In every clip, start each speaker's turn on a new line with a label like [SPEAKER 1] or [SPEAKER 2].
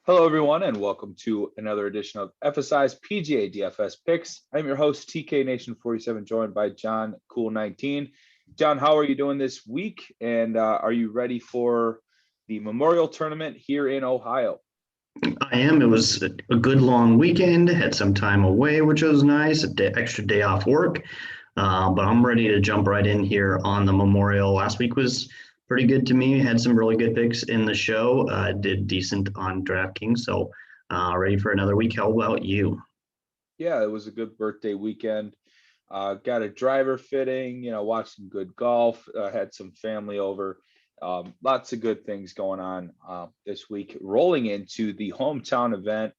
[SPEAKER 1] Hello, everyone, and welcome to another edition of FSI's PGA DFS Picks. I'm your host, TK Nation 47, joined by John Cool 19. John, how are you doing this week? And are you ready for the Memorial Tournament here in Ohio?
[SPEAKER 2] I am. It was a good long weekend. Had some time away, which was nice. Extra day off work. But I'm ready to jump right in here on the Memorial. Last week was pretty good to me. Had some really good picks in the show. Did decent on Draftkings. So ready for another week. How about you?
[SPEAKER 1] Yeah, it was a good birthday weekend. Got a driver fitting, watched some good golf, had some family over. Lots of good things going on this week. Rolling into the hometown event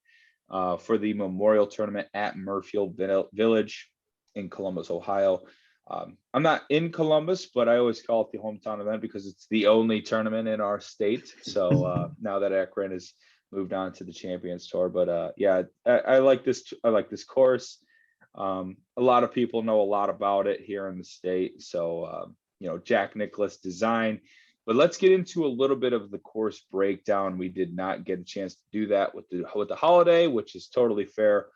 [SPEAKER 1] for the Memorial Tournament at Murfield Village in Columbus, Ohio. I'm not in Columbus, but I always call it the hometown event because it's the only tournament in our state. So now that Akron has moved on to the Champions Tour, but yeah, I like this. I like this course. A lot of people know a lot about it here in the state. So Jack Nicklaus design. But let's get into a little bit of the course breakdown. We did not get a chance to do that with the holiday, which is totally fair.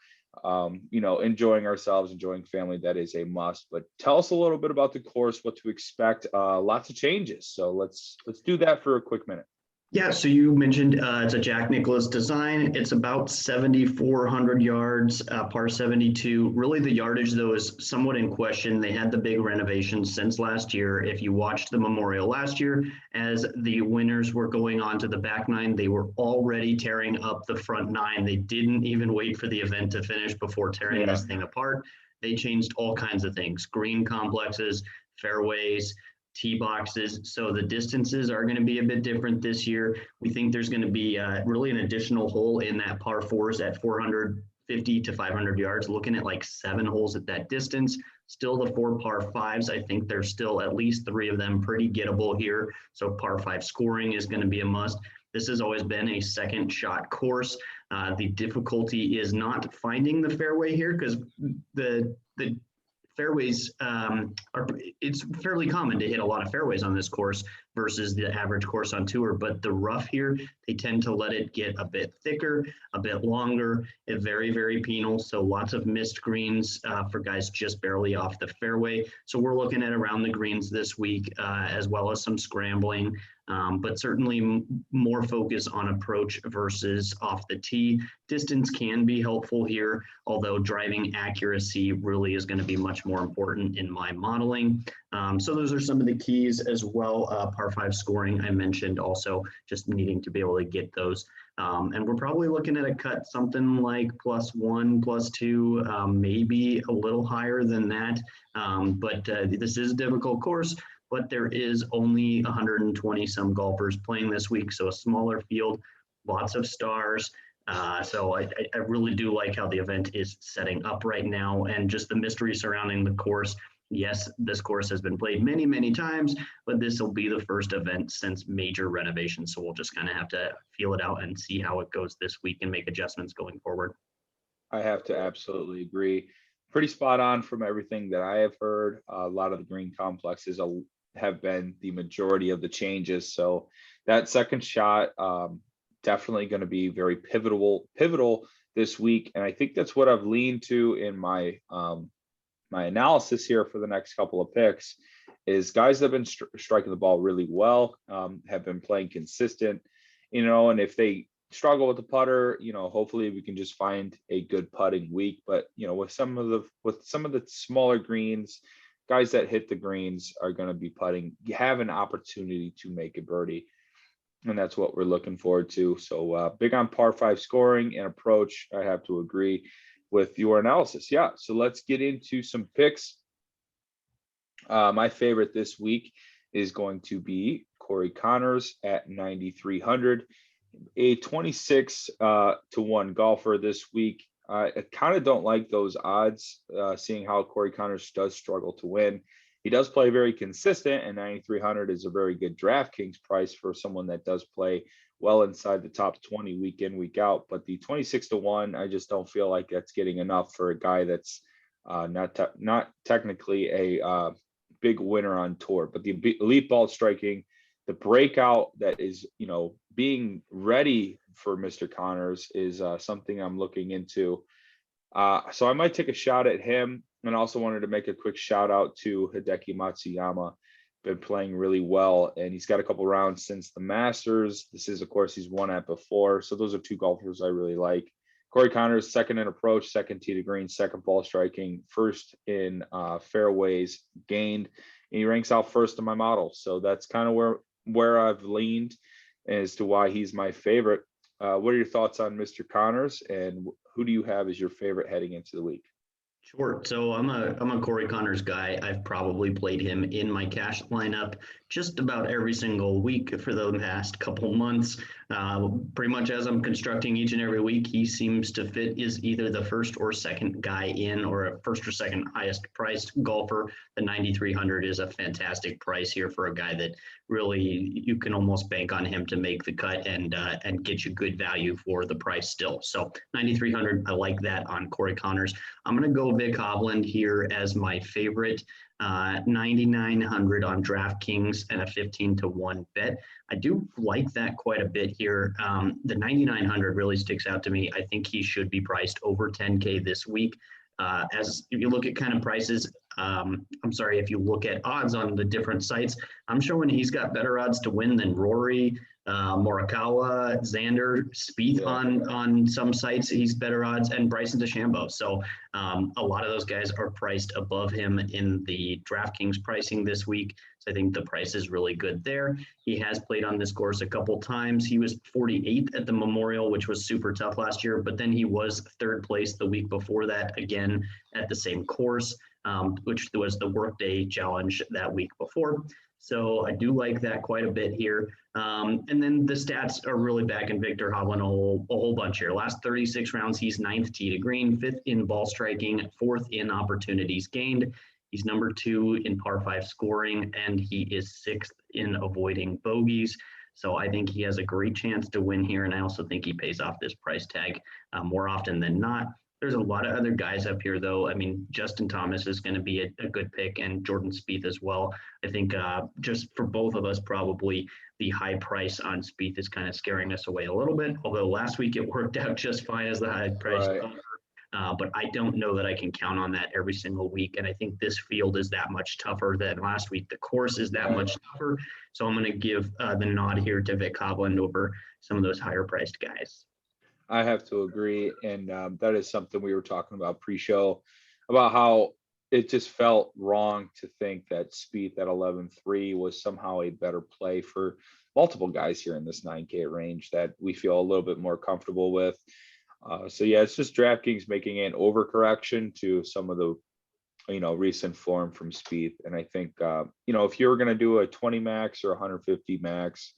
[SPEAKER 1] Enjoying ourselves, enjoying family, that is a must. But tell us a little bit about the course, what to expect. Lots of changes. So let's do that for a quick minute.
[SPEAKER 2] Yeah, so you mentioned it's a Jack Nicklaus design. It's about 7,400 yards, par 72. Really, the yardage, though, is somewhat in question. They had the big renovations since last year. If you watched the Memorial last year, as the winners were going on to the back nine, they were already tearing up the front nine. They didn't even wait for the event to finish before tearing this thing apart. They changed all kinds of things, green complexes, fairways, tee boxes. So the distances are going to be a bit different this year. We think there's going to be really an additional hole in that par fours at 450 to 500 yards, looking at like 7 holes at that distance. Still the 4 par 5s. I think there's still at least 3 of them pretty gettable here. So par 5 scoring is going to be a must. This has always been a second shot course. The difficulty is not finding the fairway here because the fairways it's fairly common to hit a lot of fairways on this course versus the average course on tour, but the rough here, they tend to let it get a bit thicker, a bit longer, very, very penal. So lots of missed greens for guys just barely off the fairway. So we're looking at around the greens this week, as well as some scrambling, but certainly more focus on approach versus off the tee. Distance can be helpful here, although driving accuracy really is going to be much more important in my modeling. So those are some of the keys as well. Par 5 scoring, I mentioned also just needing to be able to get those. And we're probably looking at a cut something like +1, +2, maybe a little higher than that. But this is a difficult course, but there is only 120 some golfers playing this week. So a smaller field, lots of stars. So I really do like how the event is setting up right now and just the mystery surrounding the course. Yes, this course has been played many, many times, but this will be the first event since major renovations. So we'll just kind of have to feel it out and see how it goes this week and make adjustments going forward.
[SPEAKER 1] I have to absolutely agree. Pretty spot on from everything that I have heard. A lot of the green complexes have been the majority of the changes. So that second shot, definitely going to be very pivotal this week. And I think that's what I've leaned to in my analysis here for the next couple of picks is guys that have been striking the ball really well, have been playing consistent, and if they struggle with the putter, hopefully we can just find a good putting week. But, with some of the smaller greens, guys that hit the greens are going to be putting, have an opportunity to make a birdie. And that's what we're looking forward to. So big on par 5 scoring and approach. I have to agree with your analysis. Yeah. So let's get into some picks. My favorite this week is going to be Corey Connors at 9,300, a 26 to 1 golfer this week. I kind of don't like those odds, seeing how Corey Connors does struggle to win. He does play very consistent, and 9,300 is a very good DraftKings price for someone that does play well inside the top 20 week in, week out. But the 26 to 1, I just don't feel like that's getting enough for a guy that's not technically a big winner on tour. But the elite ball striking, the breakout that is, being ready for Mr. Connors is something I'm looking into. So I might take a shot at him, and also wanted to make a quick shout out to Hideki Matsuyama. Been playing really well, and he's got a couple rounds since the Masters. This is, of course, he's won at before. So those are two golfers I really like. Corey Connors, second in approach, second tee to green, second ball striking, first in fairways gained. And he ranks out first in my model. So that's kind of where I've leaned as to why he's my favorite. What are your thoughts on Mr. Connors, and who do you have as your favorite heading into the week?
[SPEAKER 2] Sure. So I'm a Corey Connors guy. I've probably played him in my cash lineup just about every single week for the past couple months. Pretty much as I'm constructing each and every week, he seems to fit is either the first or second guy in, or a first or second highest priced golfer. The 9,300 is a fantastic price here for a guy that really you can almost bank on him to make the cut and get you good value for the price still. So 9,300, I like that on Corey Connors. I'm going to go Vic Hovland here as my favorite. 9,900 on DraftKings and a 15-1 bet. I do like that quite a bit here. The 9,900 really sticks out to me. I think he should be priced over 10K this week. As if you look at kind of prices, if you look at odds on the different sites, I'm showing he's got better odds to win than Rory, Morikawa, Xander, Spieth on some sites. He's better odds, and Bryson DeChambeau. So a lot of those guys are priced above him in the DraftKings pricing this week. So I think the price is really good there. He has played on this course a couple times. He was 48th at the Memorial, which was super tough last year, but then he was third place the week before that, again at the same course, which was the Workday Challenge that week before. So I do like that quite a bit here. And then the stats are really back in Victor Hovland a whole bunch here. Last 36 rounds, he's 9th tee to green, 5th in ball striking, 4th in opportunities gained. He's number 2 in par 5 scoring, and he is 6th in avoiding bogeys. So I think he has a great chance to win here, and I also think he pays off this price tag more often than not. There's a lot of other guys up here, though. I mean, Justin Thomas is going to be a good pick, and Jordan Spieth as well. I think just for both of us, probably the high price on Spieth is kind of scaring us away a little bit, although last week it worked out just fine as the high price. Right. But I don't know that I can count on that every single week. And I think this field is that much tougher than last week. The course is that much tougher. So I'm going to give the nod here to Vic Hovland over some of those higher priced guys.
[SPEAKER 1] I have to agree. And that is something we were talking about pre-show, about how it just felt wrong to think that Spieth at 11.3 was somehow a better play for multiple guys here in this 9K range that we feel a little bit more comfortable with. So yeah, it's just DraftKings making an overcorrection to some of the, recent form from Spieth. And I think, if you're going to do a 20 max or 150 max,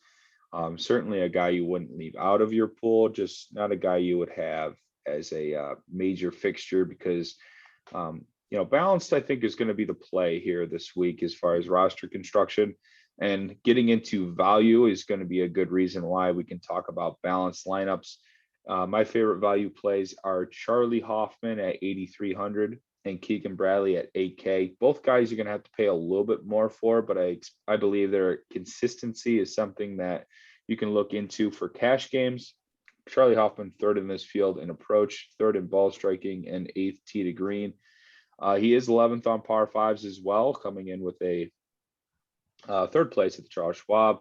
[SPEAKER 1] certainly a guy you wouldn't leave out of your pool, just not a guy you would have as a major fixture, because, balanced, I think, is going to be the play here this week as far as roster construction. And getting into value is going to be a good reason why we can talk about balanced lineups. My favorite value plays are Charlie Hoffman at 8,300 and Keegan Bradley at 8K. Both guys you're going to have to pay a little bit more for, but I believe their consistency is something that you can look into for cash games. Charlie Hoffman, 3rd in this field in approach, 3rd in ball striking, and 8th tee to green. He is 11th on par 5s as well, coming in with a 3rd place at the Charles Schwab,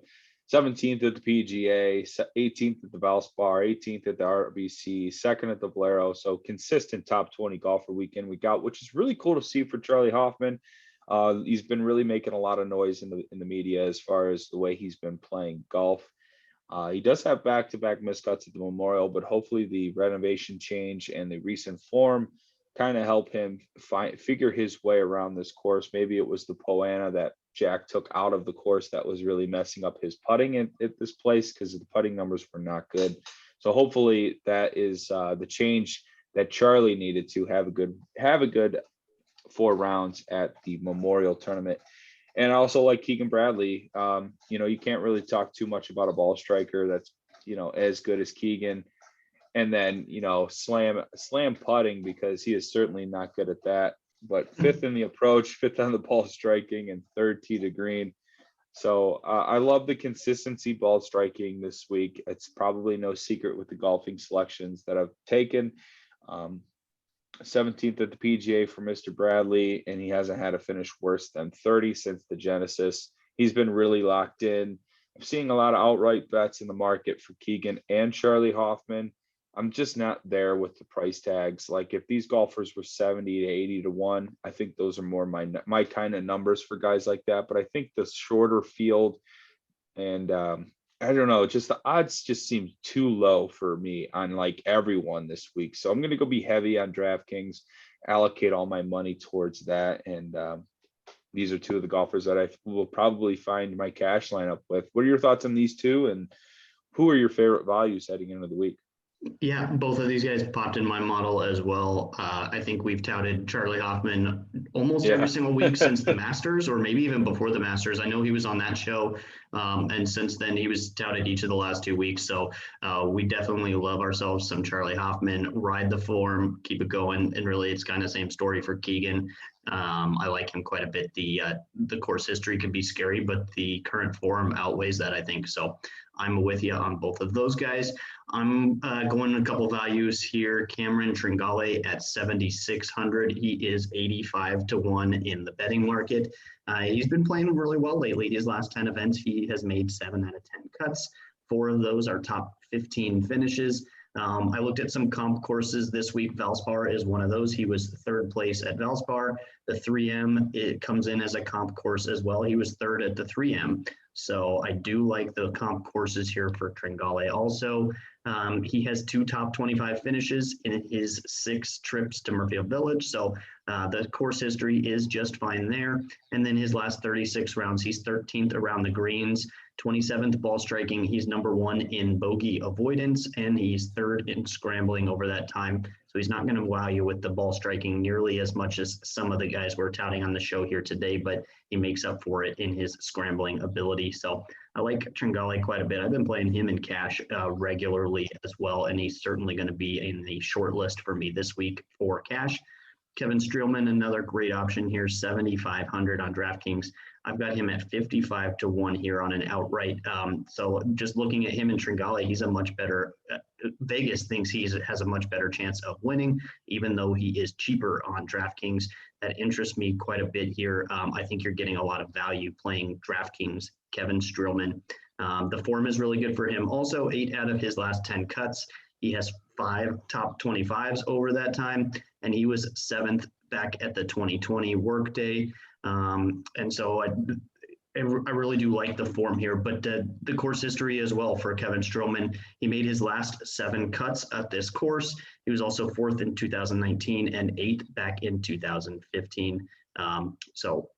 [SPEAKER 1] 17th at the PGA, 18th at the Valspar, 18th at the RBC, 2nd at the Valero. So consistent top 20 golfer weekend we got, which is really cool to see for Charlie Hoffman. He's been really making a lot of noise in the media as far as the way he's been playing golf. He does have back-to-back miscuts at the Memorial, but hopefully the renovation change and the recent form kind of help him figure his way around this course. Maybe it was the Poana that Jack took out of the course that was really messing up his putting at this place, because the putting numbers were not good. So hopefully that is the change that Charlie needed to have a good 4 rounds at the Memorial Tournament. And I also like Keegan Bradley. You can't really talk too much about a ball striker that's, as good as Keegan. And then, slam putting, because he is certainly not good at that. But 5th in the approach, 5th on the ball striking, and 3rd tee to green. So I love the consistency ball striking this week. It's probably no secret with the golfing selections that I've taken. 17th at the PGA for Mr. Bradley, and he hasn't had a finish worse than 30 since the Genesis. He's been really locked in. I'm seeing a lot of outright bets in the market for Keegan and Charlie Hoffman. I'm just not there with the price tags. Like if these golfers were 70 to 80 to 1, I think those are more my kind of numbers for guys like that. But I think the shorter field and I don't know, just the odds just seem too low for me on like everyone this week. So I'm gonna go be heavy on DraftKings, allocate all my money towards that. And these are two of the golfers that I will probably find my cash lineup with. What are your thoughts on these two? And who are your favorite values heading into the week?
[SPEAKER 2] Yeah, both of these guys popped in my model as well. I think we've touted Charlie Hoffman almost every
[SPEAKER 1] Yeah.
[SPEAKER 2] single week since the Masters, or maybe even before the Masters. I know he was on that show, and since then he was touted each of the last 2 weeks. So we definitely love ourselves some Charlie Hoffman. Ride the form, keep it going, and really it's kind of same story for Keegan. I like him quite a bit. The course history can be scary, but the current form outweighs that, I think. So I'm with you on both of those guys. I'm going a couple values here. Cameron Tringale at 7,600. He is 85 to 1 in the betting market. He's been playing really well lately. His last 10 events, he has made 7 out of 10 cuts. 4 of those are top 15 finishes. I looked at some comp courses this week. Valspar is one of those. He was third place at Valspar. The 3M, it comes in as a comp course as well. He was third at the 3M. So I do like the comp courses here for Tringale. Also, he has 2 top 25 finishes in his 6 trips to Murrayfield Village. So the course history is just fine there. And then his last 36 rounds, he's 13th around the greens, 27th ball striking. He's number 1 in bogey avoidance, and he's 3rd in scrambling over that time. So he's not going to wow you with the ball striking nearly as much as some of the guys we're touting on the show here today, but he makes up for it in his scrambling ability. So I like Tringale quite a bit. I've been playing him in cash regularly as well, and he's certainly going to be in the short list for me this week for cash. Kevin Streelman, another great option here, 7,500 on DraftKings. I've got him at 55 to 1 here on an outright. So just looking at him and Tringale, he's a much better, Vegas thinks he has a much better chance of winning, even though he is cheaper on DraftKings. That interests me quite a bit here. I think you're getting a lot of value playing DraftKings, Kevin Streelman. The form is really good for him. Also, 8 out of his last 10 cuts. He has 5 top 25s over that time, and he was 7th back at the 2020 workday. And so I really do like the form here, but the course history as well for Kevin Streelman. He made his last 7 cuts at this course. He was also 4th in 2019 and 8th back in 2015. So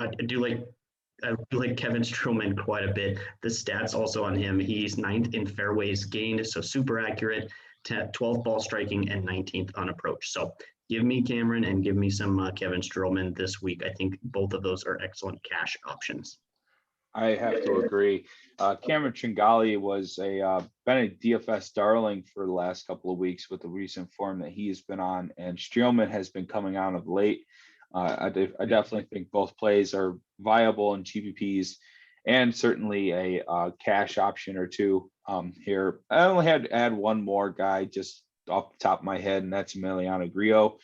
[SPEAKER 2] I do like Kevin Streelman quite a bit. The stats also on him, he's 9th in fairways gained, so super accurate, 12th ball striking, and 19th on approach. So give me Cameron and give me some Kevin Streelman this week. I think both of those are excellent cash options.
[SPEAKER 1] I have to agree. Cameron Tringale was been a DFS darling for the last couple of weeks with the recent form that he has been on, and Streelman has been coming on of late. I definitely think both plays are viable in GPPs, and certainly a cash option or two here. I only had to add one more guy just off the top of my head, and that's Emiliano Grillo,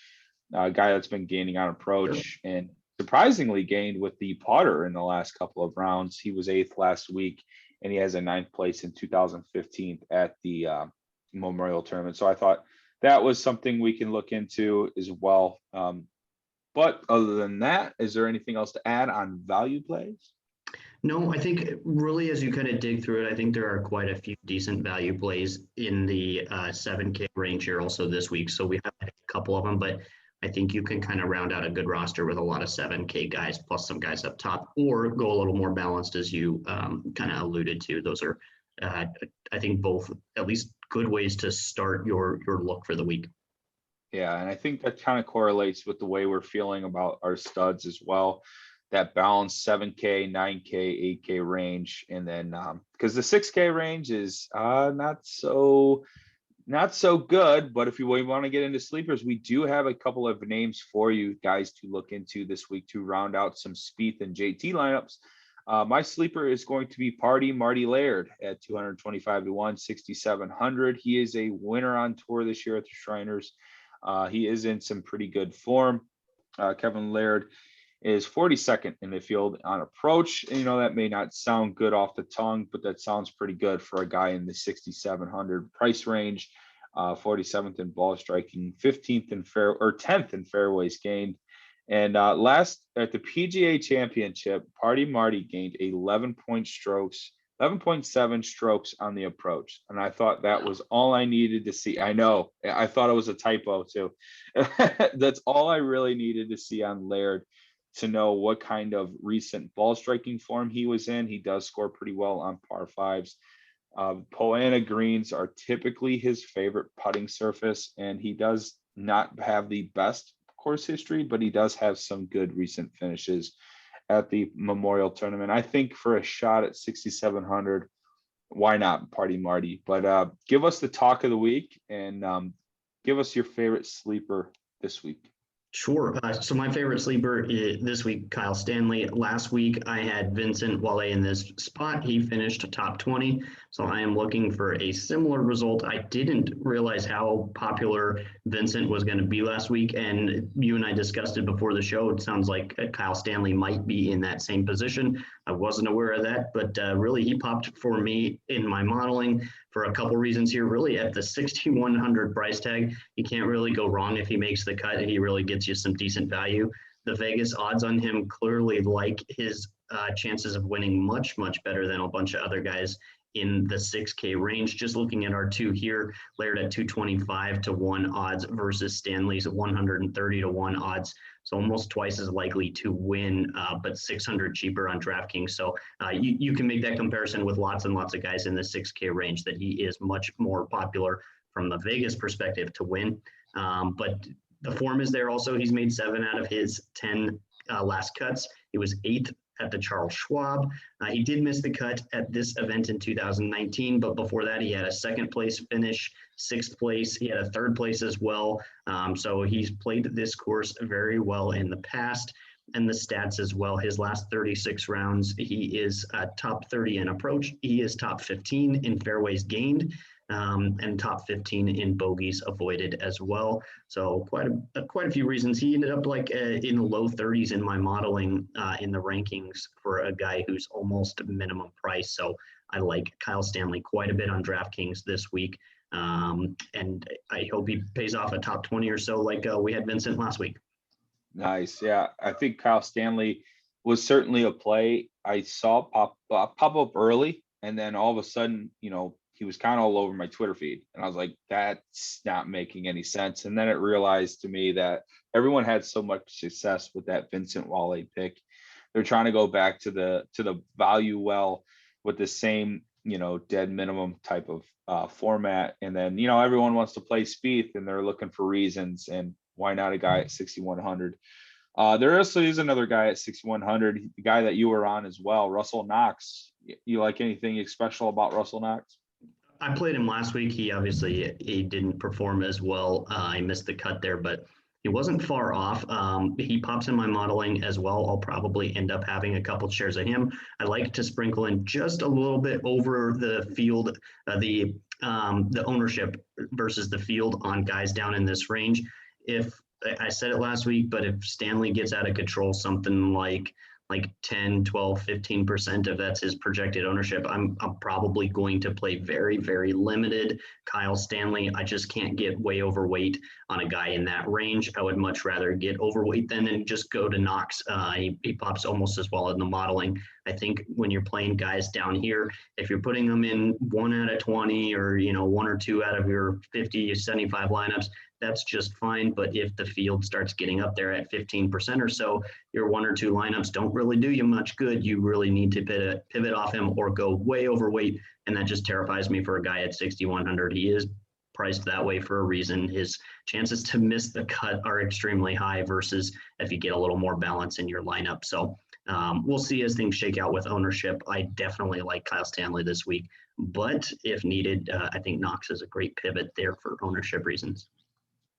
[SPEAKER 1] a guy that's been gaining on approach and surprisingly gained with the putter in the last couple of rounds. He was 8th last week, and he has a 9th place in 2015 at the Memorial Tournament. So I thought that was something we can look into as well. But other than that, is there anything else to add on value plays?
[SPEAKER 2] No, I think really as you kind of dig through it, I think there are quite a few decent value plays in the 7K range here also this week. So we have a couple of them, but I think you can kind of round out a good roster with a lot of 7K guys plus some guys up top, or go a little more balanced as you kind of alluded to. Those are, I think, both at least good ways to start your look for the week.
[SPEAKER 1] Yeah, and I think that kind of correlates with the way we're feeling about our studs as well. That balanced 7K, 9K, 8K range, and then because the 6K range is not so good. But if you want to get into sleepers, we do have a couple of names for you guys to look into this week to round out some Spieth and JT lineups. My sleeper is going to be Marty LAIRD at 225 to 1, 6,700. He is a winner on tour this year at the Shriners. He is in some pretty good form. Kevin Laird is 42nd in the field on approach. You know, that may not sound good off the tongue, but that sounds pretty good for a guy in the 6,700 price range. 47th in ball striking, 15th in 10th in fairways gained. And last at the PGA Championship, Marty gained 11.7 strokes on the approach. And I thought that was all I needed to see. I know, I thought it was a typo too. That's all I really needed to see on Laird to know what kind of recent ball striking form he was in. He does score pretty well on par fives. Poana greens are typically his favorite putting surface, and he does not have the best course history, but he does have some good recent finishes at the Memorial Tournament. I think for a shot at 6,700, why not Marty? But give us the talk of the week and give us your favorite sleeper this week.
[SPEAKER 2] Sure. So my favorite sleeper this week, Kyle Stanley. Last week, I had Vincent Wale in this spot. He finished top 20. So I am looking for a similar result. I didn't realize how popular Vincent was going to be last week. And you and I discussed it before the show. It sounds like Kyle Stanley might be in that same position. I wasn't aware of that, but really he popped for me in my modeling for a couple reasons here. Really at the 6,100 price tag, you can't really go wrong if he makes the cut. He really gets you some decent value. The Vegas odds on him clearly like his chances of winning much, much better than a bunch of other guys in the 6K range. Just looking at our two here, Laird at 225 to 1 odds versus Stanley's 130 to 1 odds. So almost twice as likely to win, but 600 cheaper on DraftKings. So you can make that comparison with lots and lots of guys in the 6K range that he is much more popular from the Vegas perspective to win. But the form is there also. He's made 7 out of his 10 last cuts. He was 8th at the Charles Schwab. He did miss the cut at this event in 2019, but before that he had a 2nd place finish, 6th place. He had a 3rd place as well. So he's played this course very well in the past. And the stats as well. His last 36 rounds, he is top 30 in approach. He is top 15 in fairways gained. And top 15 in bogeys avoided as well. So quite a few reasons. He ended up like in the low 30s in my modeling in the rankings for a guy who's almost minimum price. So I like Kyle Stanley quite a bit on DraftKings this week. And I hope he pays off a top 20 or so like we had Vincent last week.
[SPEAKER 1] Nice. Yeah, I think Kyle Stanley was certainly a play. I saw pop up early, and then all of a sudden, you know, he was kind of all over my Twitter feed. And I was like, that's not making any sense. And then it realized to me that everyone had so much success with that Vincent Wale pick. They're trying to go back to the value well with the same, you know, dead minimum type of format. And then, you know, everyone wants to play Spieth and they're looking for reasons. And why not a guy at 6,100? There also is another guy at 6,100, the guy that you were on as well, Russell Knox. You like anything special about Russell Knox?
[SPEAKER 2] I played him last week. He didn't perform as well. I missed the cut there, but he wasn't far off. He pops in my modeling as well. I'll probably end up having a couple shares of him. I like to sprinkle in just a little bit over the field, the ownership versus the field on guys down in this range. If I said it last week, but if Stanley gets out of control, something like 10, 12, 15% of that's his projected ownership, I'm probably going to play very, very limited Kyle Stanley. I just can't get way overweight on a guy in that range. I would much rather get overweight than and just go to Knox. He pops almost as well in the modeling. I think when you're playing guys down here, if you're putting them in 1 out of 20 or, you know, 1 or 2 out of your 50, 75 lineups, that's just fine. But if the field starts getting up there at 15% or so, your 1 or 2 lineups don't really do you much good. You really need to pivot off him or go way overweight. And that just terrifies me for a guy at 6,100. He is priced that way for a reason. His chances to miss the cut are extremely high versus if you get a little more balance in your lineup. So we'll see as things shake out with ownership. I definitely like Kyle Stanley this week, but if needed, I think Knox is a great pivot there for ownership reasons.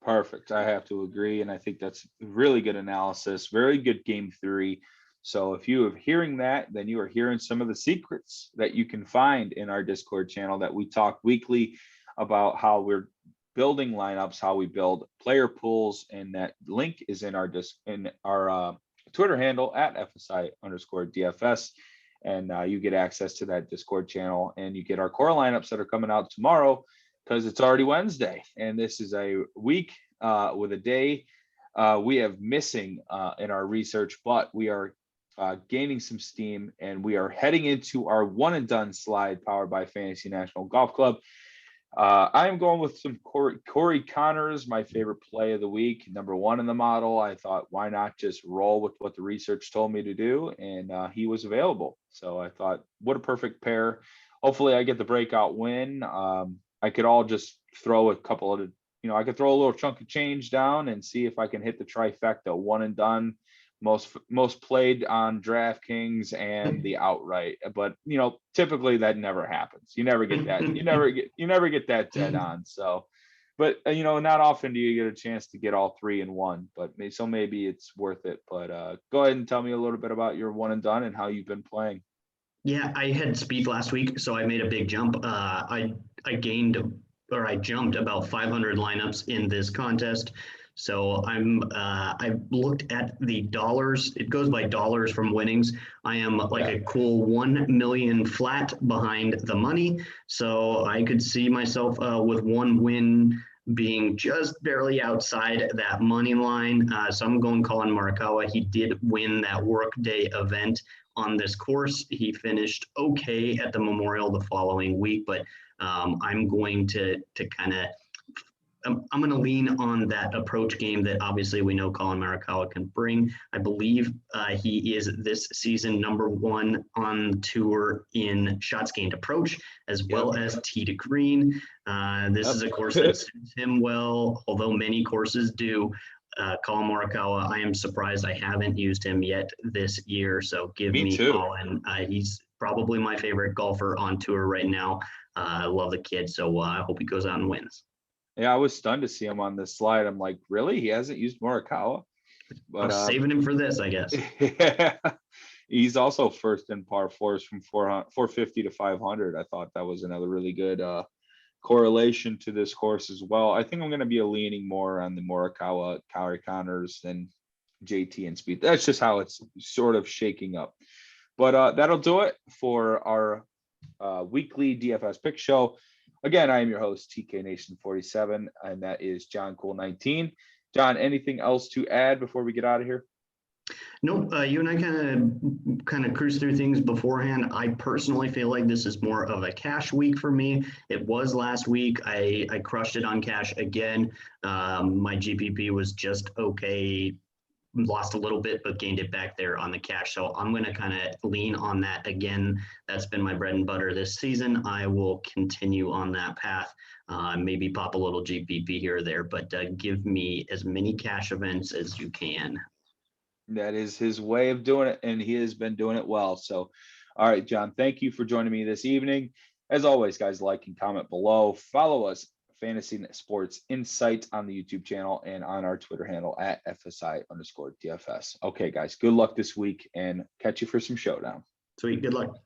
[SPEAKER 1] Perfect. I have to agree. And I think that's really good analysis. Very good game theory. So if you are hearing that, then you are hearing some of the secrets that you can find in our Discord channel that we talk weekly about how we're building lineups, how we build player pools, and that link is in our Twitter handle at FSI_DFS. And you get access to that Discord channel, and you get our core lineups that are coming out tomorrow because it's already Wednesday. And this is a week with a day we have missing in our research, but we are gaining some steam, and we are heading into our one and done slide powered by Fantasy National Golf Club. I am going with some Corey Connors, my favorite play of the week, #1 in the model. I thought, why not just roll with what the research told me to do? And he was available. So I thought, what a perfect pair. Hopefully I get the breakout win. I could all just throw a couple of, I could throw a little chunk of change down and see if I can hit the trifecta, one and done. Most played on DraftKings and the outright, but typically that never happens. You never get that. You never get that dead on. So, but not often do you get a chance to get all 3 in one. But maybe it's worth it. But go ahead and tell me a little bit about your one and done and how you've been playing.
[SPEAKER 2] Yeah, I had speed last week, so I made a big jump. I jumped about 500 lineups in this contest. So I looked at the dollars. It goes by dollars from winnings. I am like a cool 1 million flat behind the money. So I could see myself with one win being just barely outside that money line. So I'm going Colin Morikawa. He did win that workday event on this course. He finished okay at the Memorial the following week, but I'm going to kind of I'm going to lean on that approach game that obviously we know Colin Morikawa can bring. I believe he is this season #1 on tour in shots gained approach, as well as tee to green. This is a course that suits him well, although many courses do. Colin Morikawa, I am surprised I haven't used him yet this year. So give me Colin. He's probably my favorite golfer on tour right now. I love the kid, so I hope he goes out and wins.
[SPEAKER 1] Yeah, I was stunned to see him on this slide. I'm like, really? He hasn't used Morikawa?
[SPEAKER 2] But I'm saving him for this, I guess.
[SPEAKER 1] Yeah. He's also first in par fours from 450 to 500. I thought that was another really good correlation to this course as well. I think I'm going to be leaning more on the Morikawa, Corey Connors than JT and Speed. That's just how it's sort of shaking up. But that'll do it for our weekly DFS pick show. Again, I am your host, TK Nation 47, and that is John Cool 19. John, anything else to add before we get out of here?
[SPEAKER 2] Nope. You and I kind of cruised through things beforehand. I personally feel like this is more of a cash week for me. It was last week. I crushed it on cash again. My GPP was just okay. Lost a little bit, but gained it back there on the cash. So I'm going to kind of lean on that again. That's been my bread and butter this season. I will continue on that path. Maybe pop a little GPP here or there, but give me as many cash events as you can.
[SPEAKER 1] That is his way of doing it, and he has been doing it well. So, all right, John, thank you for joining me this evening. As always, guys, like and comment below. Follow us, Fantasy Sports Insight, on the YouTube channel and on our Twitter handle at FSI_DFS. Okay, guys, good luck this week, and catch you for some showdown.
[SPEAKER 2] Sweet. Good luck.